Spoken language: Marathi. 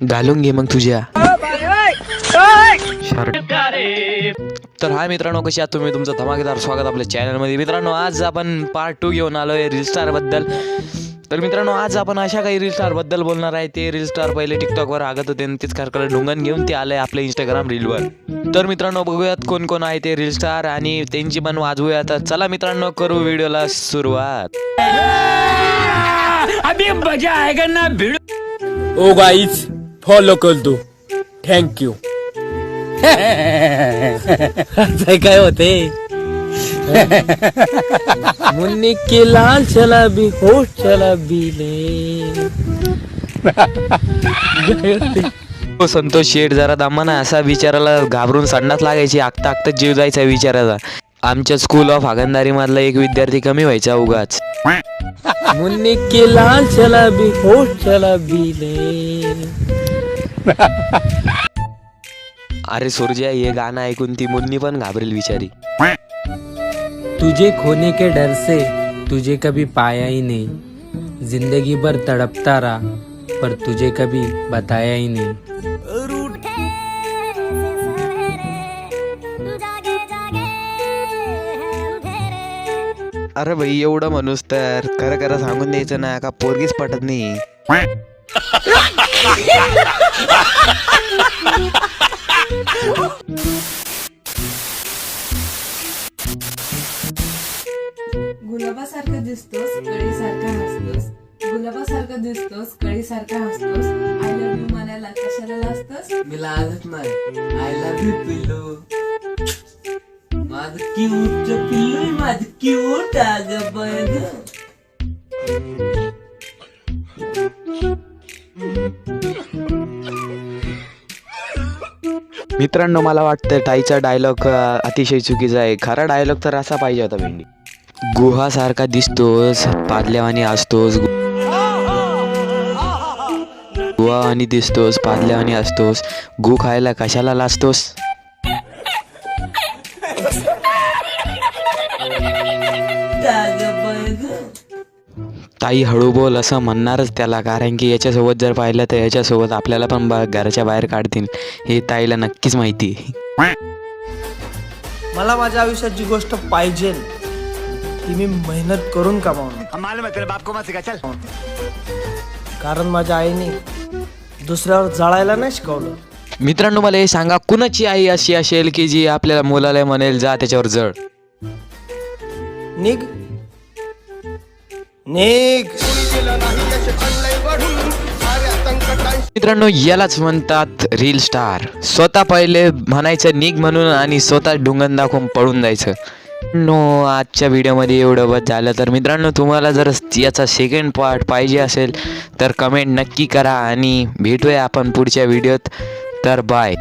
घालून घे मग तुझ्या शर्ट. तर हाय मित्रांनो, कशी आहात तुम्ही? तुमचं धमाकेदार स्वागत आपल्या चॅनलमध्ये. मित्रांनो, आज आपण पार्ट 2 घेऊन आलोय रील स्टार बद्दल. तर मित्रांनो, आज आपण अशा काही रील स्टार बद्दल बोलणार आहे. ते रील स्टार पहिले टिकटॉकवर आगत होते आणि तेच कारकडे ढुंगण घेऊन ते आले आपल्या इंस्टाग्राम रीलवर. तर मित्रांनो, बघूयात कोण कोण आहे ते रील स्टार आणि त्यांची पण वाजवूया. तर चला मित्रांनो, करू व्हिडिओला सुरुवात. अभी मजा आएगा ना भिड़. ओ गाइस फॉलो कर दो, थैंक यू. काय होते मुन्नी के लाल चला भी होश चला भी ले. हो संतोष शेठ, जरा दमा ना. असा विचाराला घाबरून संडास लागायची, आगता आगता जीव जायचा विचाराचा. आमच्या स्कूल ऑफ हागणदारी मधला एक विद्यार्थी कमी व्हायचा उगाच. मुन्नी के लाल चला भी होश चला भी ले. अरे सूर्या, हे गाणं ऐकून ती मुन्नी पण घाबरेल बिचारी. तुझे खोने के डर से तुझे कभी पाया ही नहीं, जिंदगी भर तड़पता रहा पर तुझे कभी बताया ही नहीं. अरे भाई, एवढं म्हणूस तर खरं खरं सांगून द्यायचं ना, का पोरगीच पटत नाही. गुलाबासारखा दिसतोस, कळीसारखा हसतोस. गुलाबासारखा दिसतोस, कळीसारखा हसतोस. आय लव्ह यू म्हणायला कशाला लाजतोस? मी लाजत नाही. आय लव्ह यू पिल्लू, माझं क्यूट पिल्लू, माझं क्यूट अगं बघ. मित्रांनो, मला वाटतं टाईचा डायलॉग अतिशय चुकीचा आहे. खरा डायलॉग तर असा पाहिजे होता भेंडी. गुहासारखा दिसतोस, पादल्यावानी असतोस. गुहावानी दिसतोस, पादल्यावानी असतोस. गु खायला कशाला लाजतोस? अगं बघ. ताई हळू बोल असं म्हणणारच त्याला, कारण की याच्यासोबत जर पाहिलं तर याच्यासोबत आपल्याला पण घराच्या बाहेर काढतील, हे ताईला नक्कीच माहिती. मला माझ्या आयुष्यात जी गोष्ट पाहिजे ती मी मेहनत करून कमावणार. मालूम है तेरे बाप को मत सिखा चल. कारण माझ्या आईने दुसऱ्यावर जळायला नाही शिकवलं. मित्रांनो, मला हे सांगा, कुणाची आई अशी असेल की जी आपल्याला मुलाला म्हणेल जा त्याच्यावर जळ? निघ निघ. मित्रांनो, यालाच म्हणतात रील स्टार. स्वतः पहिले म्हणायचं निघ म्हणून आणि स्वतः ढुंगण दाखवून पळून जायचं. आजच्या व्हिडिओमध्ये एवढं बस झालं. तर मित्रांनो, तुम्हाला जर याचा सेकंड पार्ट पाहिजे असेल तर कमेंट नक्की करा आणि भेटूया आपण पुढच्या व्हिडिओत. तर बाय.